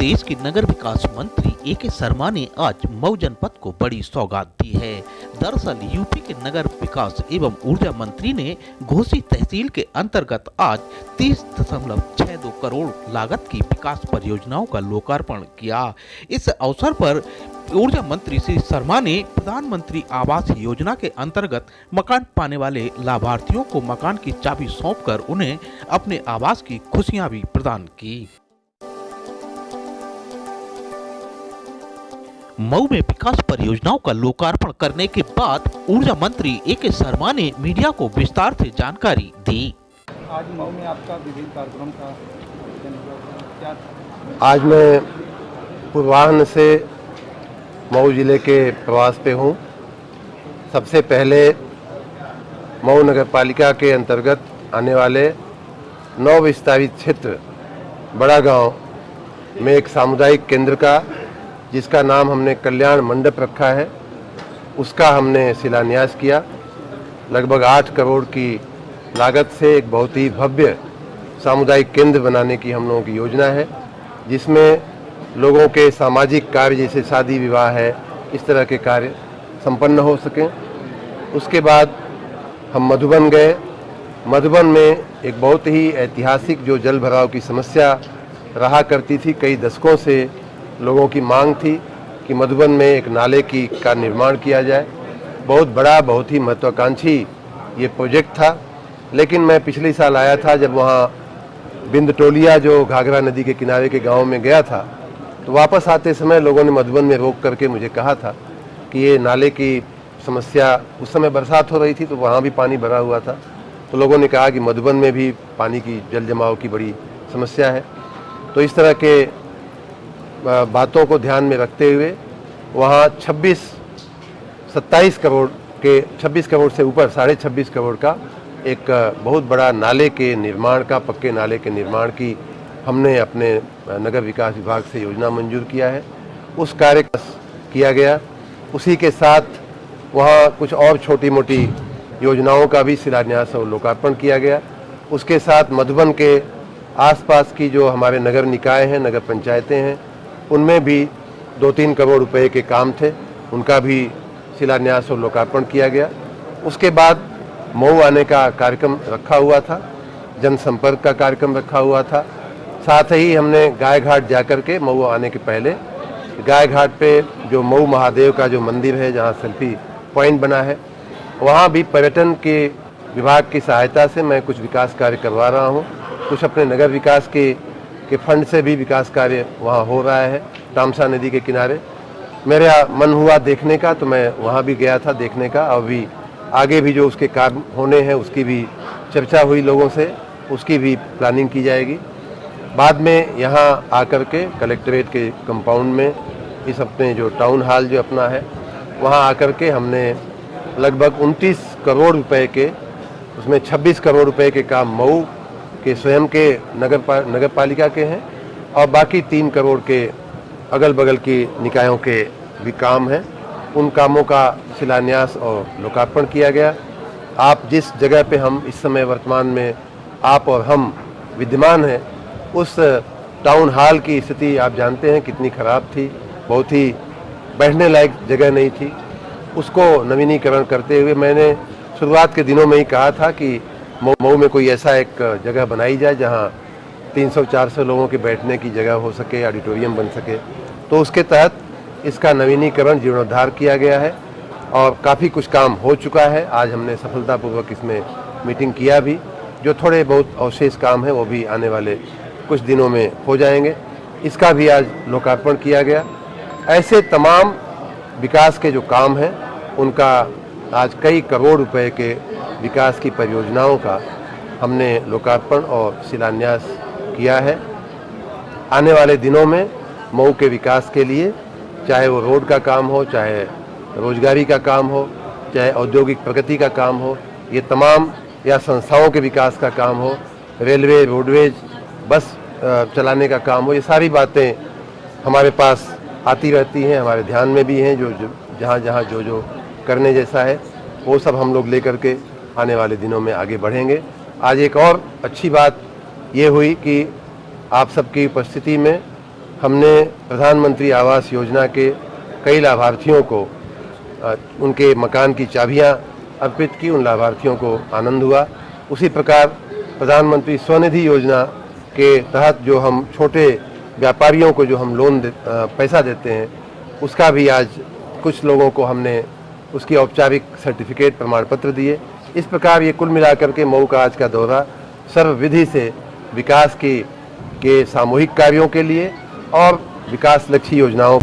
प्रदेश के नगर विकास मंत्री ए.के. शर्मा ने आज मऊ जनपद को बड़ी सौगात दी है। दरअसल यूपी के नगर विकास एवं ऊर्जा मंत्री ने घोसी तहसील के अंतर्गत आज 30.62 करोड़ लागत की विकास परियोजनाओं का लोकार्पण किया। इस अवसर पर ऊर्जा मंत्री श्री शर्मा ने प्रधानमंत्री आवास योजना के अंतर्गत मकान पाने वाले लाभार्थियों को मकान की चाबी सौंपकर उन्हें अपने आवास की खुशियां भी प्रदान की। मऊ में विकास परियोजनाओं का लोकार्पण करने के बाद ऊर्जा मंत्री ए.के. शर्मा ने मीडिया को विस्तार से जानकारी दी। आज मऊ में आपका विभिन्न कार्यक्रम का क्या था? आज मैं पूर्वाह्न से मऊ जिले के प्रवास पे हूँ। सबसे पहले मऊ नगर पालिका के अंतर्गत आने वाले नव विस्तारित क्षेत्र बड़ा गांव में एक सामुदायिक केंद्र का, जिसका नाम हमने कल्याण मंडप रखा है, उसका हमने शिलान्यास किया। लगभग 8 करोड़ की लागत से एक बहुत ही भव्य सामुदायिक केंद्र बनाने की हम लोगों की योजना है, जिसमें लोगों के सामाजिक कार्य जैसे शादी विवाह है, इस तरह के कार्य संपन्न हो सकें। उसके बाद हम मधुबन गए। मधुबन में एक बहुत ही ऐतिहासिक जो जल भराव की समस्या रहा करती थी, कई दशकों से लोगों की मांग थी कि मधुबन में एक नाले का निर्माण किया जाए। बहुत बड़ा, बहुत ही महत्वाकांक्षी ये प्रोजेक्ट था। लेकिन मैं पिछले साल आया था, जब वहाँ बिंदटोलिया जो घाघरा नदी के किनारे के गांव में गया था, तो वापस आते समय लोगों ने मधुबन में रोक करके मुझे कहा था कि ये नाले की समस्या, उस समय बरसात हो रही थी तो वहाँ भी पानी भरा हुआ था, तो लोगों ने कहा कि मधुबन में भी पानी की जल जमाव की बड़ी समस्या है। तो इस तरह के बातों को ध्यान में रखते हुए वहाँ 27 करोड़ से ऊपर 26.5 करोड़ का एक बहुत बड़ा नाले के निर्माण का, पक्के नाले के निर्माण की हमने अपने नगर विकास विभाग से योजना मंजूर किया है। उस कार्य किया गया। उसी के साथ वहाँ कुछ और छोटी मोटी योजनाओं का भी शिलान्यास और लोकार्पण किया गया। उसके साथ मधुबन के आसपास की जो हमारे नगर निकाय हैं, नगर पंचायतें हैं, उनमें भी 2-3 करोड़ रुपए के काम थे, उनका भी शिलान्यास और लोकार्पण किया गया। उसके बाद मऊ आने का कार्यक्रम रखा हुआ था, जनसंपर्क का कार्यक्रम रखा हुआ था। साथ ही हमने गाय घाट जाकर के मऊ आने के पहले गाय घाट पे जो मऊ महादेव का जो मंदिर है, जहाँ सेल्फी पॉइंट बना है, वहाँ भी पर्यटन के विभाग की सहायता से मैं कुछ विकास कार्य करवा रहा हूँ। कुछ अपने नगर विकास के फंड से भी विकास कार्य वहाँ हो रहा है। तामसा नदी के किनारे मेरा मन हुआ देखने का, तो मैं वहाँ भी गया था देखने का। और भी आगे भी जो उसके काम होने हैं उसकी भी चर्चा हुई लोगों से, उसकी भी प्लानिंग की जाएगी। बाद में यहाँ आकर के कलेक्ट्रेट के कंपाउंड में इस अपने जो टाउन हॉल जो अपना है, वहाँ आकर के हमने लगभग 29 करोड़ रुपए के, उसमें 26 करोड़ रुपए के काम मऊ के स्वयं के नगर पालिका के हैं, और बाकी 3 करोड़ के अगल बगल की निकायों के भी काम हैं। उन कामों का शिलान्यास और लोकार्पण किया गया। आप जिस जगह पे हम इस समय वर्तमान में आप और हम विद्यमान हैं, उस टाउन हॉल की स्थिति आप जानते हैं कितनी खराब थी, बहुत ही बैठने लायक जगह नहीं थी। उसको नवीनीकरण करते हुए मैंने शुरुआत के दिनों में ही कहा था कि मऊ में कोई ऐसा एक जगह बनाई जाए जहां 300-400 लोगों के बैठने की जगह हो सके, ऑडिटोरियम बन सके। तो उसके तहत इसका नवीनीकरण, जीर्णोद्धार किया गया है और काफ़ी कुछ काम हो चुका है। आज हमने सफलतापूर्वक इसमें मीटिंग किया भी। जो थोड़े बहुत अवशेष काम है वो भी आने वाले कुछ दिनों में हो जाएंगे। इसका भी आज लोकार्पण किया गया। ऐसे तमाम विकास के जो काम हैं उनका आज कई करोड़ रुपए के विकास की परियोजनाओं का हमने लोकार्पण और शिलान्यास किया है। आने वाले दिनों में मऊ के विकास के लिए, चाहे वो रोड का काम हो, चाहे रोजगारी का काम हो, चाहे औद्योगिक प्रगति का काम हो, ये तमाम, या संस्थाओं के विकास का काम हो, रेलवे, रोडवेज, बस चलाने का काम हो, ये सारी बातें हमारे पास आती रहती हैं, हमारे ध्यान में भी हैं। जो जहाँ जो करने जैसा है वो सब हम लोग लेकर के आने वाले दिनों में आगे बढ़ेंगे। आज एक और अच्छी बात ये हुई कि आप सबकी उपस्थिति में हमने प्रधानमंत्री आवास योजना के कई लाभार्थियों को उनके मकान की चाबियां अर्पित की, उन लाभार्थियों को आनंद हुआ। उसी प्रकार प्रधानमंत्री स्वनिधि योजना के तहत जो हम छोटे व्यापारियों को जो हम पैसा देते हैं, उसका भी आज कुछ लोगों को हमने उसकी औपचारिक सर्टिफिकेट प्रमाण पत्र दिए। इस प्रकार ये कुल मिलाकर के मऊ का आज का दौरा सर्वविधि से विकास के सामूहिक कार्यों के लिए और विकास लक्ष्य योजनाओं